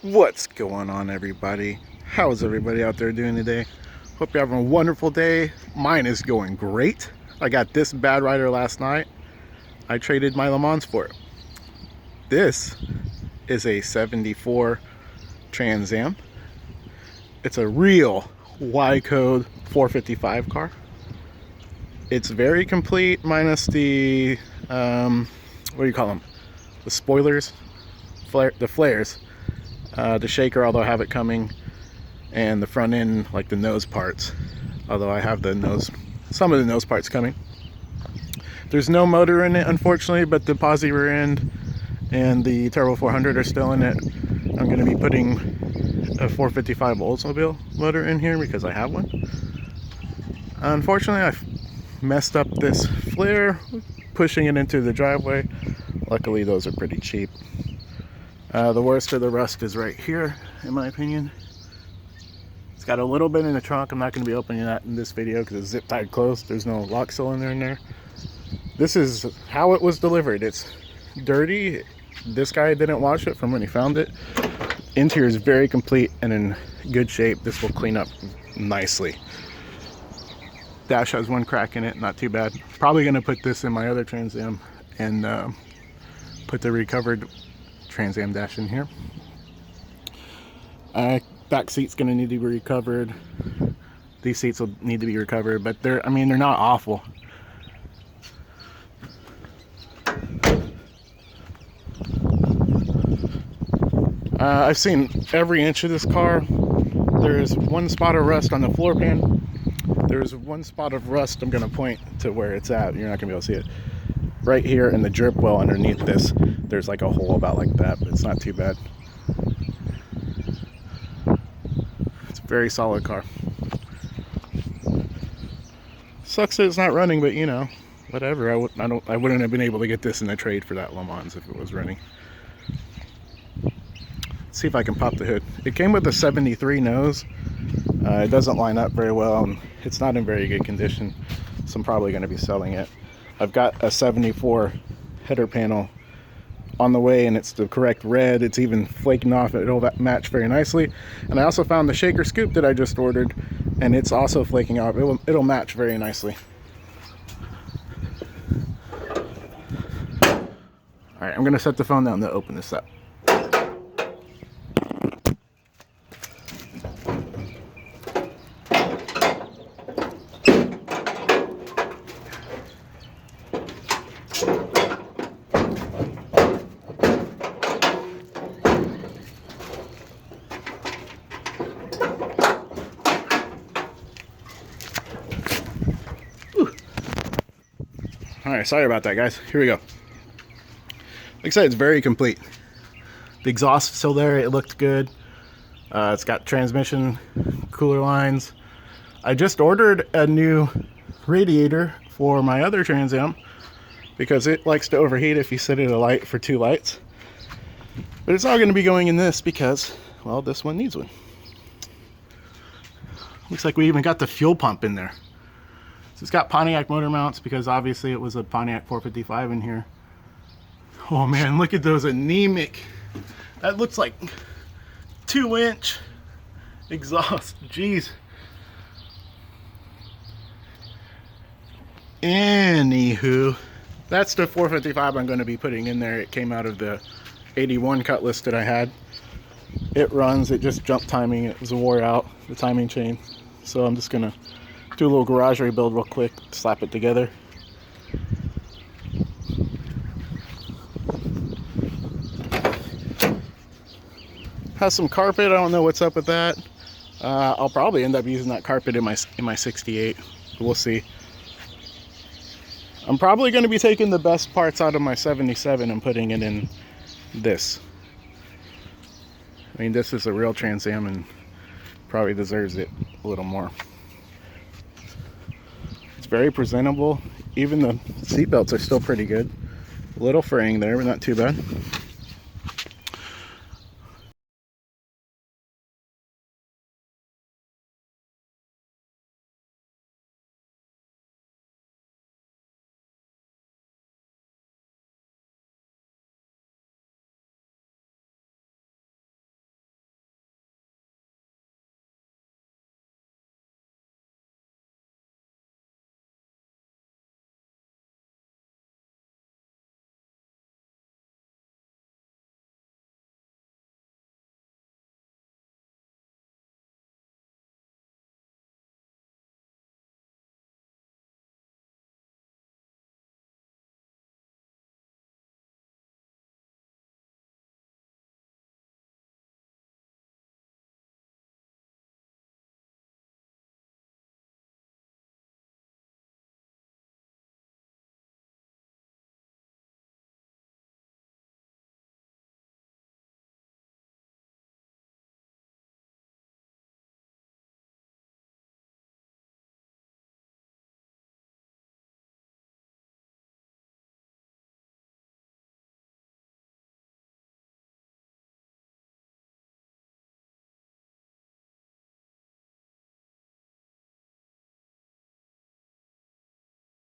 What's going on, everybody? How is everybody out there doing today? Hope you're having a wonderful day. Mine is going great. I got this Bad Rider last night. I traded my Le Mans for it. This is a 74 Trans Am. It's a real Y-code 455 car. It's very complete minus the what do you call them? The spoilers, the flares. The shaker, although I have it coming, and the front end, like the nose parts, although I have some of the nose parts coming. There's no motor in it, unfortunately, but the posi rear end and the Turbo 400 are still in it. I'm going to be putting a 455 Oldsmobile motor in here because I have one. Unfortunately, I messed up this flare pushing it into the driveway. Luckily, those are pretty cheap. The worst of the rust is right here, in my opinion. It's got a little bit in the trunk. I'm not going to be opening that in this video because it's zip tied closed. There's no lock cylinder in there. This is how it was delivered. It's dirty. This guy didn't wash it from when he found it. Interior is very complete and in good shape. This will clean up nicely. Dash has one crack in it, not too bad. Probably going to put this in my other Trans Am and put the recovered Trans Am dash in here. Back seat's going to need to be recovered. These seats will need to be recovered, but they're not awful. I've seen every inch of this car. There's one spot of rust on the floor pan. There's one spot of rust. I'm going to point to where it's at. You're not going to be able to see it. Right here in the drip well underneath this, there's like a hole about like that, but it's not too bad. It's a very solid car. Sucks that it's not running, but you know, whatever. I wouldn't have been able to get this in a trade for that Le Mans if it was running. Let's see if I can pop the hood. It came with a 73 nose. It doesn't line up very well, and it's not in very good condition, so I'm probably going to be selling it. I've got a 74 header panel on the way, and it's the correct red. It's even flaking off. It'll match very nicely. And I also found the shaker scoop that I just ordered, and it's also flaking off. It'll match very nicely. All right, I'm going to set the phone down to open this up. Alright, sorry about that, guys. Here we go. Like I said, it's very complete. The exhaust still there. It looked good. It's got transmission, cooler lines. I just ordered a new radiator for my other Trans Am because it likes to overheat if you set it alight for 2 lights. But it's all going to be going in this because, well, this one needs one. Looks like we even got the fuel pump in there. It's got Pontiac motor mounts because obviously it was a Pontiac 455 in here. Oh man, look at those anemic. That looks like 2-inch exhaust. Jeez. Anywho, that's the 455 I'm going to be putting in there. It came out of the 81 Cutlass that I had. It runs. It just jump timing. It was wore out, the timing chain. So I'm just going to do a little garage rebuild real quick, slap it together. Has some carpet. I don't know what's up with that. I'll probably end up using that carpet in my 68. We'll see. I'm probably going to be taking the best parts out of my 77 and putting it in this. I mean, this is a real Trans Am and probably deserves it a little more. Very presentable. Even the seat belts are still pretty good. A little fraying there, but not too bad.